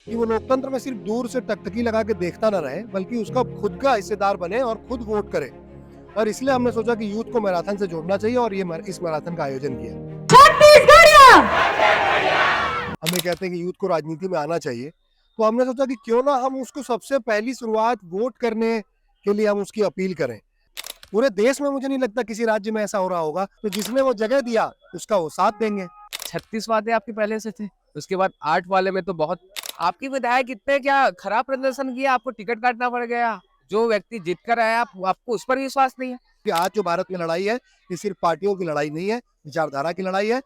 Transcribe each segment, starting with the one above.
कि वो लोकतंत्र में सिर्फ दूर से टकटकी लगा के देखता ना रहे, बल्कि उसका खुद का हिस्सेदार बने और खुद वोट करे। और इसलिए हमने सोचा कि यूथ को मैराथन से जोड़ना चाहिए और इस मैराथन का आयोजन किया। हम ये कहते हैं कि यूथ को राजनीति में आना चाहिए, तो हमने सोचा कि क्यों ना हम उसको सबसे पहली शुरुआत वोट करने के लिए हम उसकी अपील करें। पूरे देश में मुझे नहीं लगता किसी राज्य में ऐसा हो रहा होगा, तो जिसने वो जगह दिया उसका वो साथ देंगे। 36 वादे आपके पहले से थे, उसके बाद 8 वाले में तो बहुत आपकी विधायक इतने क्या खराब प्रदर्शन किया, आपको टिकट काटना पड़ गया। जो व्यक्ति जीत कर आया आपको उस पर विश्वास नहीं है कि आज जो भारत में लड़ाई है, ये सिर्फ पार्टियों की लड़ाई नहीं है, विचारधारा की लड़ाई है।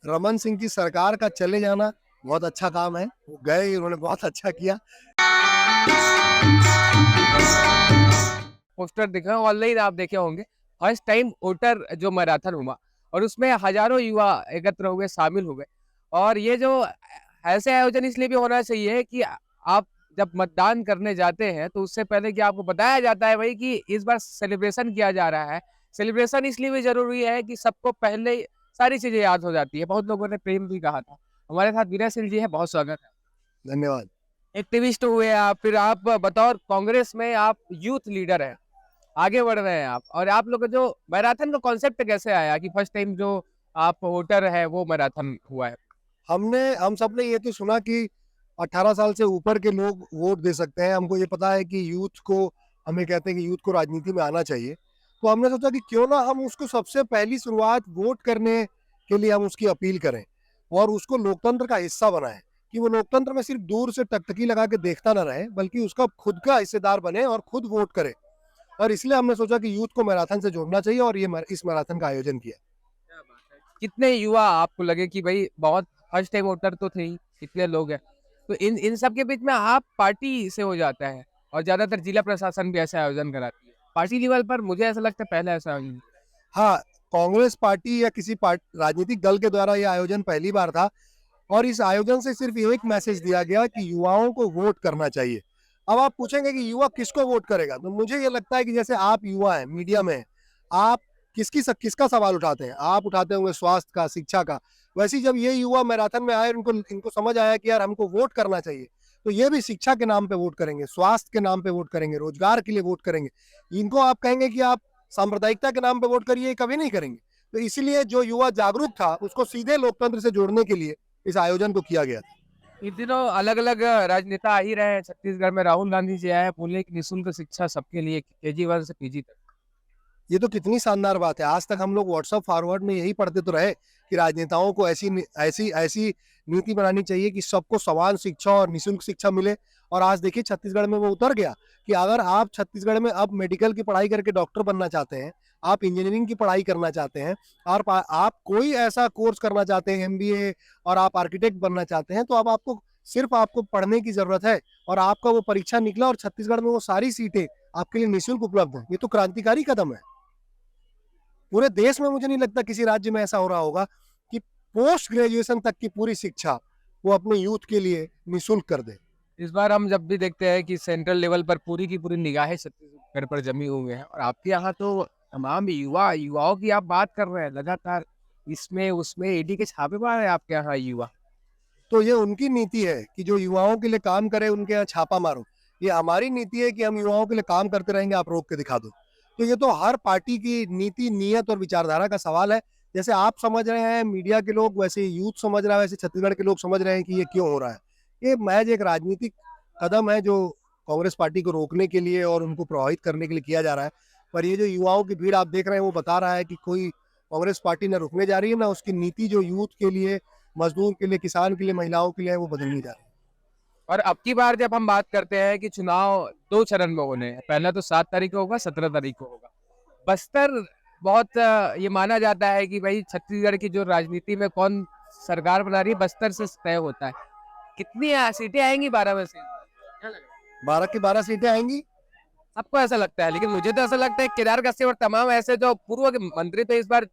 रमन सिंह की सरकार का चले जाना बहुत अच्छा काम है, वो गए, उन्होंने बहुत अच्छा किया। पोस्टर दिखा ऑनलाइन आप देखे होंगे। फर्स्ट टाइम वोटर जो मैराथन हुआ और उसमें हजारों युवा एकत्र हुए, शामिल हुए। और ये जो ऐसे आयोजन इसलिए भी होना चाहिए कि आप जब मतदान करने जाते हैं तो उससे पहले कि आपको बताया जाता है भाई कि इस बार सेलिब्रेशन किया जा रहा है। सेलिब्रेशन इसलिए भी जरूरी है कि सबको पहले सारी चीजें याद हो जाती है। बहुत लोगों ने प्रेम भी कहा था। हमारे साथ वीरा सिंह जी है, बहुत स्वागत है। धन्यवाद। एक्टिविस्ट हुए आप, फिर आप बतौर कांग्रेस में आप यूथ लीडर हैं, आगे बढ़ रहे हैं आप। और आप लोग का जो मैराथन का कॉन्सेप्ट कैसे आया कि फर्स्ट टाइम जो आप वोटर है वो मैराथन हुआ है? हम सब ने ये तो सुना कि 18 साल से ऊपर के लोग वोट दे सकते हैं। हमको ये पता है कि यूथ को, हमें कहते हैं कि यूथ को राजनीति में आना चाहिए, तो हमने सोचा कि क्यों ना हम उसको सबसे पहली शुरुआत वोट करने के लिए हम उसकी अपील करें और उसको लोकतंत्र का हिस्सा बनाएं, कि वो लोकतंत्र में सिर्फ दूर से टकटकी लगा के देखता ना रहे, बल्कि उसका खुद का हिस्सेदार बने और खुद वोट करे। और इसलिए हमने सोचा कि यूथ को मैराथन से जोड़ना चाहिए और इस मैराथन का आयोजन किया। कितने युवा आपको लगे कि भाई बहुत फर्स्ट टाइम वोटर तो थे ही, कितने लोग हैं? तो इन इन सब के बीच में आप पार्टी से हो जाता है और ज्यादातर जिला प्रशासन भी ऐसा आयोजन कराती है पार्टी लेवल पर। मुझे ऐसा लगता है पहले ऐसा आयोजन हाँ, कांग्रेस पार्टी या किसी राजनीतिक दल के द्वारा यह आयोजन पहली बार था और इस आयोजन से सिर्फ ये एक मैसेज दिया गया कि युवाओं को वोट करना चाहिए। अब आप पूछेंगे कि युवा किसको वोट करेगा, तो मुझे ये लगता है कि जैसे आप युवा हैं, मीडिया में हैं, आप किसका सवाल उठाते हैं? आप उठाते होंगे स्वास्थ्य का, शिक्षा का। वैसे ही जब ये युवा मैराथन में आए, इनको समझ आया कि यार हमको वोट करना चाहिए, तो ये भी शिक्षा के नाम पे वोट करेंगे, स्वास्थ्य के नाम पे वोट करेंगे, रोजगार के लिए वोट करेंगे। इनको आप कहेंगे कि आप सांप्रदायिकता के नाम पे वोट करिए, कभी नहीं करेंगे। तो इसीलिए जो युवा जागरूक था, उसको सीधे लोकतंत्र से जोड़ने के लिए इस आयोजन को किया गया था। इन दिनों अलग अलग राजनेता आ ही रहे हैं। छत्तीसगढ़ में राहुल गांधी जी आए, बोले कि निःशुल्क शिक्षा सबके लिए, KG1 से PG तक। ये तो कितनी शानदार बात है। आज तक हम लोग व्हाट्सएप फॉरवर्ड में यही पढ़ते तो रहे कि राजनेताओं को ऐसी ऐसी ऐसी नीति बनानी चाहिए कि सबको समान शिक्षा और निःशुल्क शिक्षा मिले। और आज देखिए छत्तीसगढ़ में वो उतर गया कि अगर आप छत्तीसगढ़ में अब मेडिकल की पढ़ाई करके डॉक्टर बनना चाहते हैं, आप इंजीनियरिंग की पढ़ाई करना चाहते हैं और आप कोई ऐसा कोर्स करना चाहते हैं, MBA, और आप आर्किटेक्ट बनना चाहते हैं, तो अब आपको पढ़ने की जरूरत है और आपका वो परीक्षा निकला और छत्तीसगढ़ में वो सारी सीटें आपके लिए निःशुल्क उपलब्ध है। ये तो क्रांतिकारी कदम है। पूरे देश में मुझे नहीं लगता किसी राज्य में ऐसा हो रहा होगा कि पोस्ट ग्रेजुएशन तक की पूरी शिक्षा वो अपने यूथ के लिए निःशुल्क कर दे। इस बार हम जब भी देखते हैं कि सेंट्रल लेवल पर पूरी की पूरी निगाहें छत्तीसगढ़ पर जमी हुई हैं और आपके यहाँ तो तमाम युवाओं की आप बात कर रहे हैं लगातार, इसमें उसमें ED के छापे मार है आपके यहाँ युवा। तो ये उनकी नीति है कि जो युवाओं के लिए काम करे उनके यहाँ छापा मारो। ये हमारी नीति है कि हम युवाओं के लिए काम करते रहेंगे, आप रोक के दिखा दो। तो ये तो हर पार्टी की नीति, नियत और विचारधारा का सवाल है। जैसे आप समझ रहे हैं मीडिया के लोग, वैसे यूथ समझ रहा है, वैसे छत्तीसगढ़ के लोग समझ रहे हैं कि ये क्यों हो रहा है। ये महज एक राजनीतिक कदम है जो कांग्रेस पार्टी को रोकने के लिए और उनको प्रभावित करने के लिए किया जा रहा है। पर ये जो युवाओं की भीड़ आप देख रहे हैं, वो बता रहा है कि कोई कांग्रेस पार्टी न रुकने जा रही है, ना उसकी नीति जो यूथ के लिए, मजदूर के लिए, किसान के लिए, महिलाओं के लिए वो बदलनी जा रही है। और अब की बार जब हम बात करते हैं कि चुनाव 2 चरण में होने हैं, पहला तो 7 तारीख को होगा, 17 तारीख को होगा। बस्तर बहुत ये माना जाता है कि भाई छत्तीसगढ़ की जो राजनीति में कौन सरकार बना रही है बस्तर से तय होता है। कितनी सीटें आएंगी 12 में से? क्या लग रहा है? 12 की 12 सीटें आएंगी। सबको ऐसा लगता है, लेकिन मुझे तो ऐसा लगता है केदार कश्यप और तमाम ऐसे जो पूर्व के मंत्री तो इस बार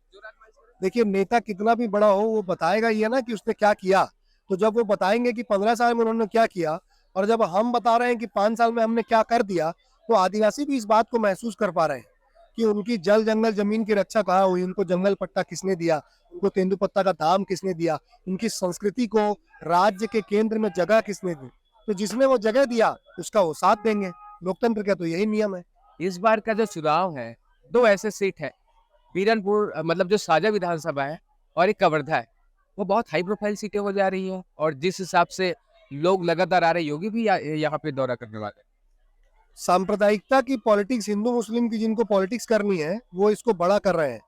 देखिए, नेता कितना भी बड़ा हो, वो बताएगा ही है ना कि उसने क्या किया। तो जब वो बताएंगे कि 15 साल में उन्होंने क्या किया, और जब हम बता रहे हैं कि 5 साल में हमने क्या कर दिया, तो आदिवासी भी इस बात को महसूस कर पा रहे हैं कि उनकी जल जंगल जमीन की रक्षा कहाँ हुई, उनको जंगल पट्टा किसने दिया, उनको तेंदुपत्ता का दाम किसने दिया, उनकी संस्कृति को राज्य के केंद्र में जगह किसने दी। तो जिसने वो जगह दिया उसका वो साथ देंगे। लोकतंत्र का तो यही नियम है। इस बार का जो चुनाव है, 2 ऐसे सीट है, बीरनपुर मतलब जो साझा विधानसभा है और एक कवर्धा है। वो बहुत हाई प्रोफाइल सीटें हो जा रही हैं और जिस हिसाब से लोग लगातार आ रहे हैं, योगी भी यहाँ पे दौरा करने वाले हैं। सांप्रदायिकता की पॉलिटिक्स, हिंदू मुस्लिम की जिनको पॉलिटिक्स करनी है वो इसको बड़ा कर रहे हैं।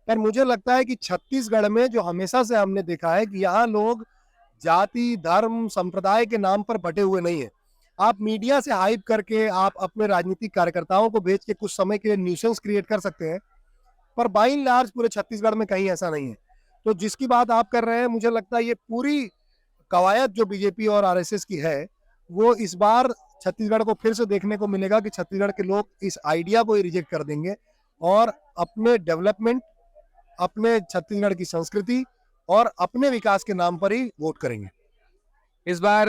पर मुझे लगता है कि छत्तीसगढ़ में जो हमेशा से हमने देखा है कि यहाँ लोग जाति, धर्म, संप्रदाय के नाम पर बटे हुए नहीं है। आप मीडिया से हाइप करके आप अपने राजनीतिक कार्यकर्ताओं को भेज के कुछ समय के लिए न्यूसेंस क्रिएट कर सकते हैं, पर बाई एंड लार्ज पूरे छत्तीसगढ़ में कहीं ऐसा नहीं है। तो जिसकी बात आप कर रहे हैं, मुझे लगता है ये पूरी कवायद जो बीजेपी और आरएसएस की है, वो इस बार छत्तीसगढ़ को फिर से देखने को मिलेगा कि छत्तीसगढ़ के लोग इस आइडिया को ही रिजेक्ट कर देंगे और अपने डेवलपमेंट, अपने छत्तीसगढ़ की संस्कृति और अपने विकास के नाम पर ही वोट करेंगे। इस बार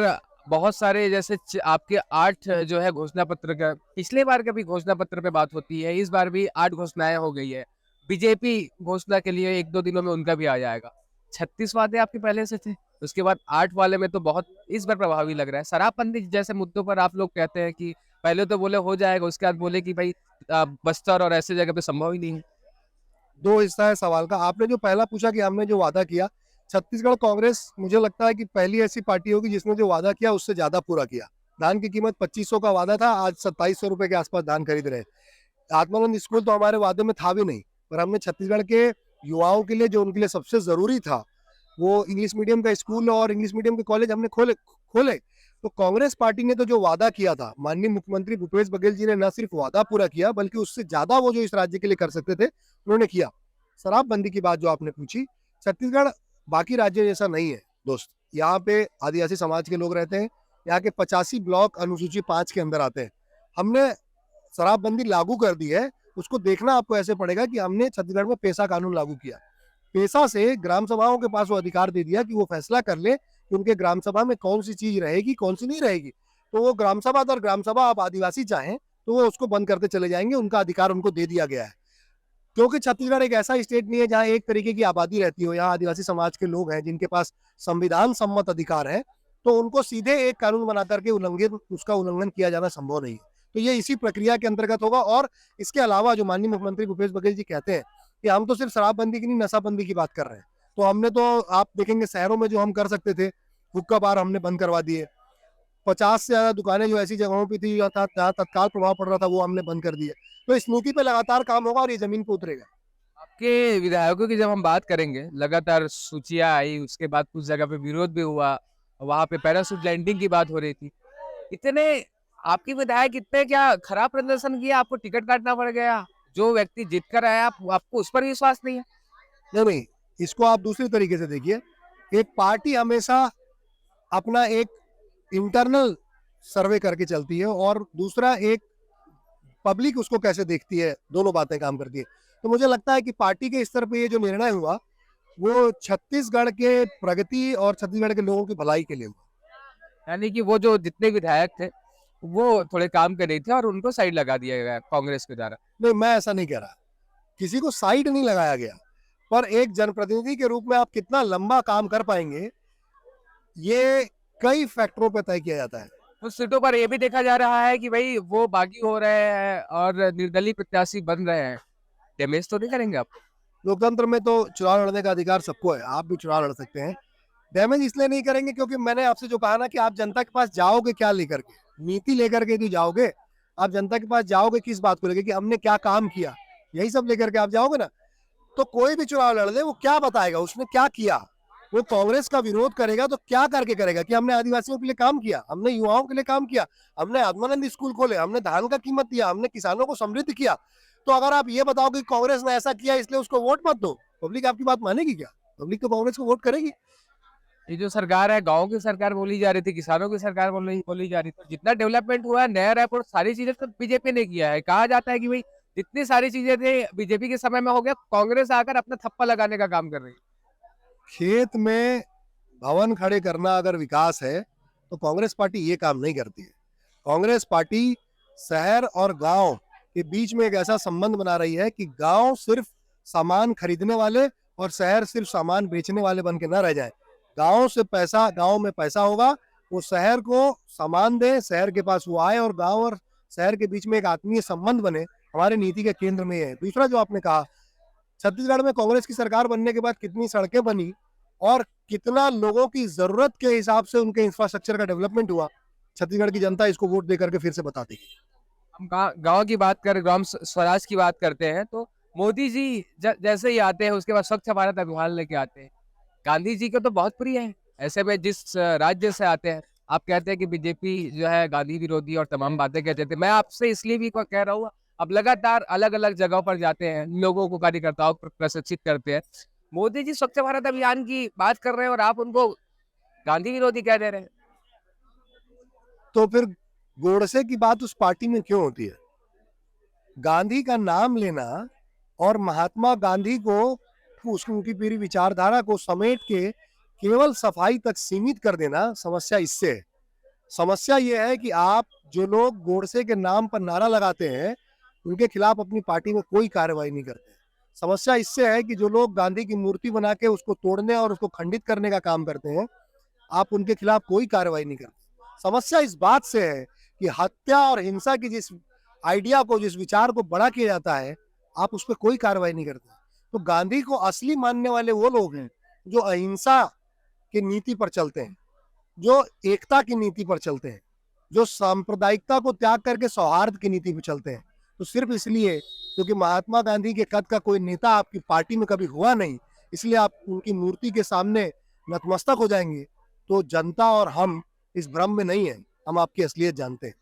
बहुत सारे जैसे आपके 8 जो है घोषणा पत्र का, पिछले बार का भी घोषणा पत्र पे बात होती है, इस बार भी 8 घोषणाएं हो गई है। बीजेपी घोषणा के लिए 1-2 दिनों में उनका भी आ जाएगा। 36 वादे आपके पहले से थे, उसके बाद 8 वाले में तो बहुत इस बार प्रभावी लग रहा है। शराबबंदी जैसे मुद्दों पर आप लोग कहते हैं कि पहले तो बोले हो जाएगा, उसके बाद बोले कि भाई बस्तर और ऐसे जगह पे संभव ही नहीं है। दो हिस्सा है सवाल का। आपने जो पहला पूछा कि हमने जो वादा किया, छत्तीसगढ़ कांग्रेस मुझे लगता है कि पहली ऐसी पार्टी होगी जिसने जो वादा किया उससे ज्यादा पूरा किया। धान की कीमत 2500 का वादा था, आज 2700 रुपए के आसपास धान खरीद रहे हैं। आत्मानंद स्कूल तो हमारे वादे में था भी नहीं, पर हमने छत्तीसगढ़ के युवाओं के लिए जो उनके लिए सबसे जरूरी था, वो इंग्लिश मीडियम का स्कूल और इंग्लिश मीडियम के कॉलेज हमने खोले। तो कांग्रेस पार्टी ने तो जो वादा किया था, माननीय मुख्यमंत्री भूपेश बघेल जी ने न सिर्फ वादा पूरा किया बल्कि उससे ज्यादा वो जो इस राज्य के लिए कर सकते थे उन्होंने किया। शराबबंदी की बात जो आपने पूछी, छत्तीसगढ़ बाकी राज्य जैसा नहीं है दोस्त। यहाँ पे आदिवासी समाज के लोग रहते हैं, यहाँ के 85 ब्लॉक अनुसूची 5 के अंदर आते हैं। हमने शराबबंदी लागू कर दी है, उसको देखना आपको ऐसे पड़ेगा कि हमने छत्तीसगढ़ में पेशा कानून लागू किया। पेशा से ग्राम सभाओं के पास वो अधिकार दे दिया कि वो फैसला कर ले कि उनके ग्राम सभा में कौन सी चीज रहेगी, कौन सी नहीं रहेगी। तो वो ग्राम सभा अगर ग्राम सभा आप आदिवासी चाहें तो वो उसको बंद करते चले जाएंगे, उनका अधिकार उनको दे दिया गया है। क्योंकि छत्तीसगढ़ एक ऐसा स्टेट नहीं है जहाँ एक तरीके की आबादी रहती हो। यहाँ आदिवासी समाज के लोग हैं जिनके पास संविधान सम्मत अधिकार है, तो उनको सीधे एक कानून बना करके उसका उल्लंघन किया जाना संभव नहीं है। तो ये इसी प्रक्रिया के अंतर्गत होगा। और इसके अलावा जो माननीय मुख्यमंत्री भूपेश बघेल जी कहते हैं कि हम तो सिर्फ शराबबंदी की नहीं, नशाबंदी की बात कर रहे हैं, तो हमने तो आप देखेंगे शहरों में जो हम कर सकते थे, हुक्का बार हमने बंद करवा दिए। 50 से ज्यादा दुकानें जो ऐसी जगहों पे थी जहाँ तत्काल प्रभाव पड़ रहा था, वो हमने बंद कर दिए। तो इस नीति पे लगातार काम होगा और ये जमीन पे उतरेगा। आपके विधायकों की जब हम बात करेंगे, लगातार सूचियां आई, उसके बाद कुछ जगह पे विरोध भी हुआ, वहां पे पैराशूट लैंडिंग की बात हो रही थी। इतने आपके विधायक इतने क्या खराब प्रदर्शन किया, आपको टिकट काटना पड़ गया? जो व्यक्ति जीत कर आया आपको उस पर विश्वास नहीं है? नहीं, इसको आप दूसरी तरीके से देखिए। एक पार्टी हमेशा अपना एक इंटरनल सर्वे करके चलती है और दूसरा एक पब्लिक उसको कैसे देखती है, दोनों बातें काम करती है। तो मुझे लगता है कि पार्टी के स्तर पे ये जो निर्णय हुआ वो छत्तीसगढ़ के प्रगति और छत्तीसगढ़ के लोगों की भलाई के लिए हुआ। यानी कि वो जो जितने विधायक थे वो थोड़े काम कर रहे थे और उनको साइड लगा दिया गया कांग्रेस के द्वारा। नहीं, मैं ऐसा नहीं कह रहा, किसी को साइड नहीं लगाया गया, पर एक जनप्रतिनिधि के रूप में आप कितना लंबा काम कर पाएंगे, ये कई फैक्टरों पर तय किया जाता है। कुछ सीटों पर ये भी देखा जा रहा है कि भाई वो बागी हो रहे हैं और निर्दलीय प्रत्याशी बन रहे हैं, डैमेज तो नहीं करेंगे आप? लोकतंत्र में तो चुनाव लड़ने का अधिकार सबको है, आप भी चुनाव लड़ सकते हैं। डैमेज इसलिए नहीं करेंगे क्योंकि मैंने आपसे जो कहा ना कि आप जनता के पास जाओगे क्या लेकर के, नीति लेकर के तो जाओगे। आप जनता के पास जाओगे किस बात को लेकर कि हमने क्या काम किया, यही सब लेकर के आप जाओगे ना। तो कोई भी चुनाव लड़ ले वो क्या बताएगा उसने क्या किया। वो कांग्रेस का विरोध करेगा तो क्या करके करेगा कि हमने आदिवासियों के लिए काम किया, हमने युवाओं के लिए काम किया, हमने आत्मानंद स्कूल खोले, हमने धान का कीमत दिया, हमने किसानों को समृद्ध किया। तो अगर आप ये बताओ कि कांग्रेस ने ऐसा किया इसलिए उसको वोट मत दो, पब्लिक आपकी बात मानेगी क्या? पब्लिक तो कांग्रेस को वोट करेगी। ये जो सरकार है, गाँव की सरकार बोली जा रही थी, किसानों की सरकार बोली जा रही थी, जितना डेवलपमेंट हुआ है, नया रायपुर, सारी चीजें तो बीजेपी ने किया है। कहा जाता है कि भाई जितनी सारी चीजें थे बीजेपी के समय में हो गया, कांग्रेस आकर अपना थप्पा लगाने का काम कर रही है। खेत में भवन खड़े करना अगर विकास है तो कांग्रेस पार्टी ये काम नहीं करती है। कांग्रेस पार्टी शहर और गांव के बीच में एक ऐसा संबंध बना रही है कि गांव सिर्फ सामान खरीदने वाले और शहर सिर्फ सामान बेचने वाले बन के ना रह जाए। गांव से पैसा, गांव में पैसा होगा वो शहर को सामान दे, शहर के पास वो आए और गांव और शहर के बीच में एक आत्मीय संबंध बने, हमारे नीति के केंद्र में है। दूसरा जो आपने कहा, छत्तीसगढ़ में कांग्रेस की सरकार बनने के बाद कितनी सड़कें बनी और कितना लोगों की जरूरत के हिसाब से उनके इंफ्रास्ट्रक्चर का डेवलपमेंट हुआ, छत्तीसगढ़ की जनता इसको वोट दे करके फिर से बता देगी। हम गांव की बात करें, ग्राम स्वराज की बात करते हैं, तो मोदी जी जैसे ही आते हैं उसके बाद स्वच्छ भारत अभियान लेके आते हैं। गांधी जी को तो बहुत प्रिय है। ऐसे में जिस राज्य से आते हैं, आप कहते हैं कि बीजेपी जो है गांधी विरोधी और तमाम बातें कहते थे। मैं आपसे इसलिए भी कह रहा हूँ, अब लगातार अलग अलग जगहों पर जाते हैं, लोगों को, कार्यकर्ताओं को प्रशिक्षित करते हैं। मोदी जी स्वच्छ भारत अभियान की बात कर रहे हैं और आप उनको गांधी विरोधी कह दे रहे हैं। तो फिर गोडसे की बात उस पार्टी में क्यों होती है? गांधी का नाम लेना और महात्मा गांधी को उनकी पूरी विचारधारा को समेट के केवल सफाई तक सीमित कर देना, समस्या इससे है। समस्या यह है कि आप जो लोग गोडसे के नाम पर नारा लगाते हैं, उनके खिलाफ अपनी पार्टी में कोई कार्रवाई नहीं करते। समस्या इससे है कि जो लोग गांधी की मूर्ति बना के उसको तोड़ने और उसको खंडित करने का काम करते हैं, आप उनके खिलाफ कोई कार्रवाई नहीं करते। समस्या इस बात से है कि हत्या और हिंसा की जिस आइडिया को, जिस विचार को बड़ा किया जाता है, आप उस पर कोई कार्रवाई नहीं करते। तो गांधी को असली मानने वाले वो लोग हैं जो अहिंसा की नीति पर चलते हैं, जो एकता की नीति पर चलते हैं, जो सांप्रदायिकता को त्याग करके सौहार्द की नीति पर चलते हैं। तो सिर्फ इसलिए क्योंकि महात्मा गांधी के कद का कोई नेता आपकी पार्टी में कभी हुआ नहीं, इसलिए आप उनकी मूर्ति के सामने नतमस्तक हो जाएंगे, तो जनता और हम इस भ्रम में नहीं है, हम आपकी असलियत जानते हैं।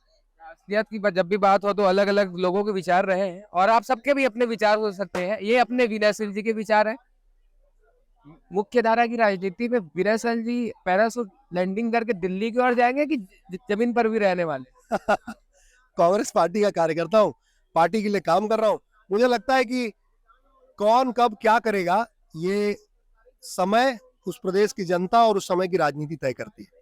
असलियत की जब भी बात हो तो अलग अलग लोगों के विचार रहे हैं और आप सबके भी अपने विचार हो सकते हैं। ये अपने विनय सिंह जी के विचार है। मुख्य धारा की राजनीति में विनय सिंह जी पैराशूट लैंडिंग करके दिल्ली की ओर जाएंगे कि जमीन पर भी रहने वाले? कांग्रेस पार्टी का कार्यकर्ता हूँ, पार्टी के लिए काम कर रहा हूँ। मुझे लगता है कि कौन कब क्या करेगा, ये समय उस प्रदेश की जनता और उस समय की राजनीति तय करती है।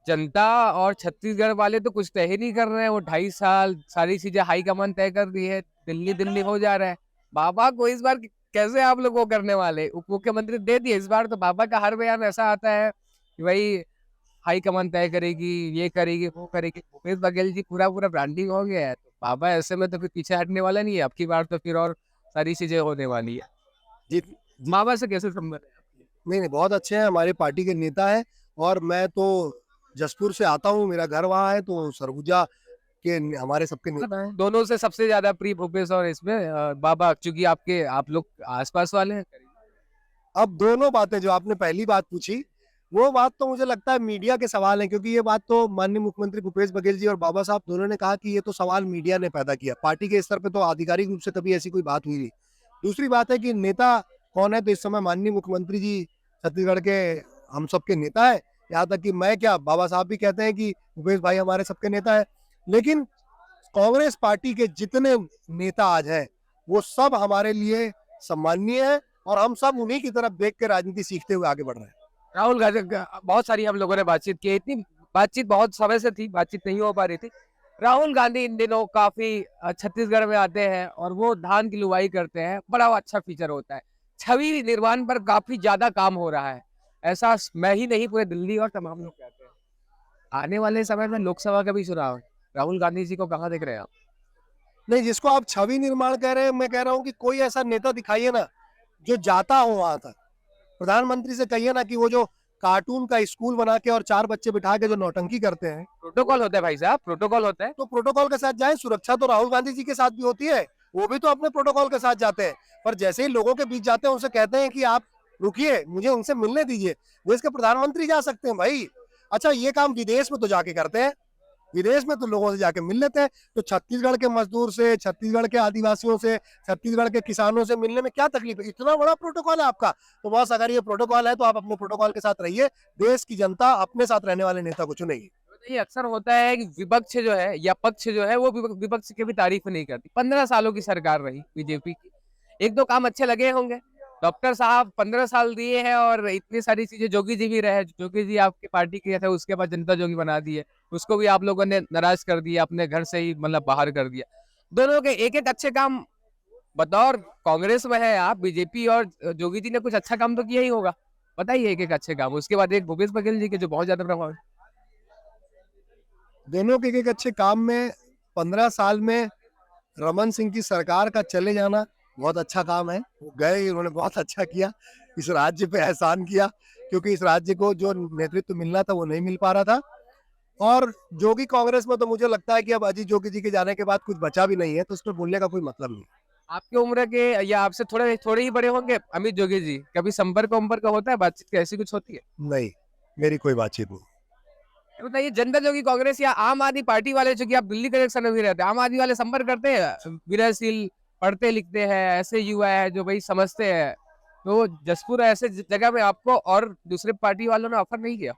जनता और छत्तीसगढ़ वाले तो कुछ तय ही नहीं कर रहे हैं। वो 2.5 साल सारी चीजें हाईकमान तय कर दी है, दिल्ली दिल्ली हो जा रहा है। बाबा को इस बार कैसे आप लोग वो करने वाले? उप मुख्यमंत्री दे दिए। इस बार तो बाबा का हर बयान ऐसा आता है कि भाई हाईकमान तय करेगी, ये करेगी, वो करेगी। भूपेश बघेल जी पूरा पूरा ब्रांडिंग हो गया है, तो बाबा ऐसे में तो फिर पीछे हटने वाला नहीं है। अब की बार तो फिर और सारी चीजें होने वाली है। जी, बाबा से कैसे संबंध है? नहीं बहुत अच्छे हैं, हमारे पार्टी के नेता है। और मैं तो जसपुर से आता हूँ, मेरा घर वहाँ है, तो सरगुजा के हमारे सबके नेता हैं। दोनों से सबसे ज्यादा प्रिय भूपेश और इसमें बाबा, क्योंकि आप लोग आसपास वाले हैं। अब दोनों बातें जो आपने पहली बात पूछी, वो बात तो मुझे लगता है मीडिया के सवाल है, क्योंकि ये बात तो माननीय मुख्यमंत्री भूपेश बघेल जी और बाबा साहब दोनों ने कहा कि ये तो सवाल मीडिया ने पैदा किया। पार्टी के स्तर पे तो आधिकारिक रूप से कभी ऐसी कोई बात हुई नहीं। दूसरी बात है कि नेता कौन है, तो इस समय माननीय मुख्यमंत्री जी छत्तीसगढ़ के हम सबके नेता है। यहाँ तक कि मैं क्या, बाबा साहब भी कहते हैं कि भूपेश भाई हमारे सबके नेता है। लेकिन कांग्रेस पार्टी के जितने नेता आज हैं, वो सब हमारे लिए सम्माननीय है और हम सब उन्हीं की तरफ देख के राजनीति सीखते हुए आगे बढ़ रहे हैं। राहुल गांधी, बहुत सारी हम लोगों ने बातचीत की। इतनी बातचीत बहुत समय से थी, बातचीत नहीं हो पा रही थी। राहुल गांधी इन दिनों काफी छत्तीसगढ़ में आते हैं और वो धान की लुवाई करते हैं। बड़ा अच्छा फीचर होता है। छवि निर्माण पर काफी ज्यादा काम हो रहा है, ऐसा मैं ही नहीं, पूरे दिल्ली और तमाम लोग कहते हैं। आने वाले समय में लोकसभा का भी चुनाव है, राहुल गांधी जी को कहाँ देख रहे हैं आप? नहीं, जिसको आप छवि निर्माण कह रहे हैं, मैं कह रहा हूँ कि कोई ऐसा नेता दिखाइए ना जो जाता हो वहां तक। प्रधानमंत्री से कहिए ना कि वो जो कार्टून का स्कूल बना के और 4 बच्चे बिठा के जो नौटंकी करते हैं, प्रोटोकॉल होता है भाई साहब, प्रोटोकॉल होता है। तो प्रोटोकॉल के साथ जाए। सुरक्षा तो राहुल गांधी जी के साथ भी होती है, वो भी तो अपने प्रोटोकॉल के साथ जाते हैं। पर जैसे ही लोगों के बीच जाते हैं, उनसे कहते हैं कि आप रुकिए, मुझे उनसे मिलने दीजिए। देश के प्रधानमंत्री जा सकते हैं भाई। अच्छा, ये काम विदेश में तो जाके करते हैं, विदेश में तो लोगों से जाके मिल लेते हैं। तो छत्तीसगढ़ के मजदूर से, छत्तीसगढ़ के आदिवासियों से, छत्तीसगढ़ के किसानों से मिलने में क्या तकलीफ है? इतना बड़ा प्रोटोकॉल है आपका। तो बस अगर ये प्रोटोकॉल है तो आप अपने प्रोटोकॉल के साथ रहिए। देश की जनता अपने साथ रहने वाले नेता को चुनेगी। ये अक्सर होता है कि विपक्ष जो है या पक्ष जो है वो विपक्ष की भी तारीफ नहीं करती। 15 सालों की सरकार रही बीजेपी की, एक दो काम अच्छे लगे होंगे। डॉक्टर साहब 15 साल दिए हैं और इतनी सारी चीजें। जोगी जी भी रहे, जोगी जी आपकी पार्टी के थे, उसके बाद जनता जोगी बना दिए, उसको भी आप लोगों ने नाराज कर दिया, अपने घर से ही मतलब बाहर कर दिया। दोनों के एक एक अच्छे काम, बतौर कांग्रेस में है आप, बीजेपी और जोगी जी ने कुछ अच्छा काम तो किया ही होगा। बताइए एक एक अच्छे काम। उसके बाद एक भूपेश बघेल जी के जो बहुत ज्यादा प्रभाव है। दोनों के एक अच्छे काम में 15 साल में रमन सिंह की सरकार का चले जाना बहुत अच्छा काम है। वो गए, उन्होंने बहुत अच्छा किया, इस राज्य पे एहसान किया, क्योंकि इस राज्य को जो नेतृत्व मिलना था वो नहीं मिल पा रहा था। और जोगी कांग्रेस में तो मुझे लगता है कि अब अजीत जोगी जी के जाने के बाद कुछ बचा भी नहीं है, तो उस पर बोलने का कोई मतलब नहीं। आपकी उम्र के या आपसे थोड़े थोड़े ही बड़े होंगे अमित जोगी जी, कभी संपर्क वंपर्क होता है, बातचीत की ऐसी कुछ होती है? नहीं, मेरी कोई बातचीत नहीं। ये बताइए, जनता जोगी कांग्रेस या आम आदमी पार्टी वाले, जो कि आप दिल्ली कनेक्शन में भी रहते हैं, आम आदमी वाले संपर्क करते हैं? विनयशील, पढ़ते लिखते हैं, ऐसे युवा है जो भाई समझते हैं, तो जसपुर ऐसे जगह में आपको और दूसरे पार्टी वालों ने ऑफर नहीं किया?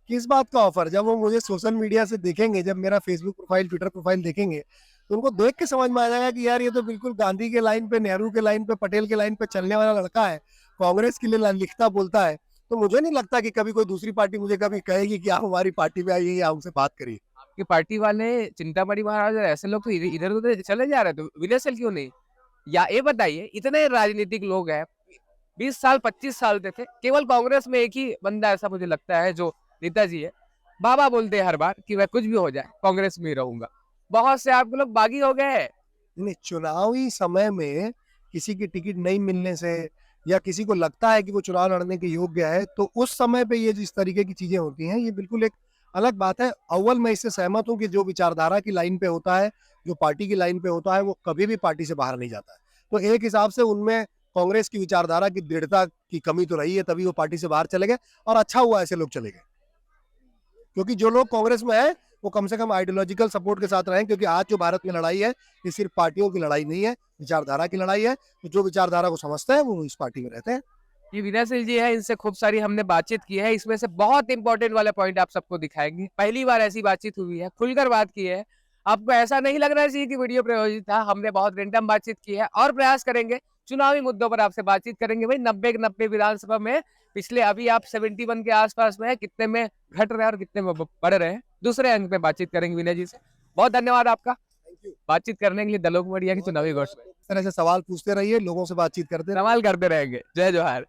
किस बात का ऑफर? जब वो मुझे सोशल मीडिया से देखेंगे, जब मेरा फेसबुक प्रोफाइल, ट्विटर प्रोफाइल देखेंगे, तो उनको देख के समझ में आ जाएगा कि यार ये तो बिल्कुल गांधी के लाइन पे, नेहरू के लाइन पे, पटेल के लाइन पे चलने वाला लड़का है, कांग्रेस के लिए लिखता बोलता है। तो मुझे नहीं लगता कि कभी कोई दूसरी पार्टी मुझे कभी कहेगी कि आप हमारी पार्टी में आइए या हमसे बात करिए। आपकी पार्टी वाले, चिंतामणि महाराज और ऐसे लोग तो इधर उधर चले जा रहे थे, विनयशील क्यों नहीं? या ये बताइए, इतने राजनीतिक लोग हैं, 20 साल 25 साल से थे, केवल कांग्रेस में एक ही बंदा ऐसा मुझे लगता है जो नेताजी है। बाबा बोलते हैं हर बार कि वह कुछ भी हो जाए कांग्रेस में ही रहूंगा। बहुत से आपके लोग बागी हो गए हैं। नहीं, चुनावी समय में किसी की टिकट नहीं मिलने से या किसी को लगता है कि वो चुनाव लड़ने के योग्य है, तो उस समय पे ये जिस तरीके की चीजें होती हैं, ये बिल्कुल एक अलग बात है। अव्वल मैं इससे सहमत हूँ कि जो विचारधारा की लाइन पे होता है, जो पार्टी की लाइन पे होता है, वो कभी भी पार्टी से बाहर नहीं जाता है। तो एक हिसाब से उनमें कांग्रेस की विचारधारा की दृढ़ता की कमी तो रही है, तभी वो पार्टी से बाहर चले गए, और अच्छा हुआ ऐसे लोग चले गए। क्योंकि जो लोग कांग्रेस में है, वो कम से कम आइडियोलॉजिकल सपोर्ट के साथ रहें, क्योंकि आज जो भारत में लड़ाई है, ये सिर्फ पार्टियों की लड़ाई नहीं है, विचारधारा की लड़ाई है। तो जो विचारधारा को समझते हैं वो इस पार्टी में रहते हैं। ये विनयशील जी है, इनसे खूब सारी हमने बातचीत की है, इसमें से बहुत इंपॉर्टेंट वाला पॉइंट आप सबको दिखाएंगे। पहली बार ऐसी बातचीत हुई है, खुलकर बात की है। आपको ऐसा नहीं लगना चाहिए कि वीडियो प्रायोजित था, हमने बहुत रैंडम बातचीत की है और प्रयास करेंगे चुनावी मुद्दों पर आपसे बातचीत करेंगे। भाई 90 के 90 विधानसभा में पिछले, अभी आप 71 के आसपास में है, कितने में घट रहे हैं और कितने में बढ़ रहे हैं, दूसरे अंक पे बातचीत करेंगे विनय जी से। बहुत धन्यवाद आपका थैंक यू। बातचीत करने के लिए दलोक मीडिया की चुनावी घोषणा। इस तरह से सवाल पूछते रहिए, लोगों से बातचीत करते रहिए। सवाल करते रहेंगे। जय जोहार।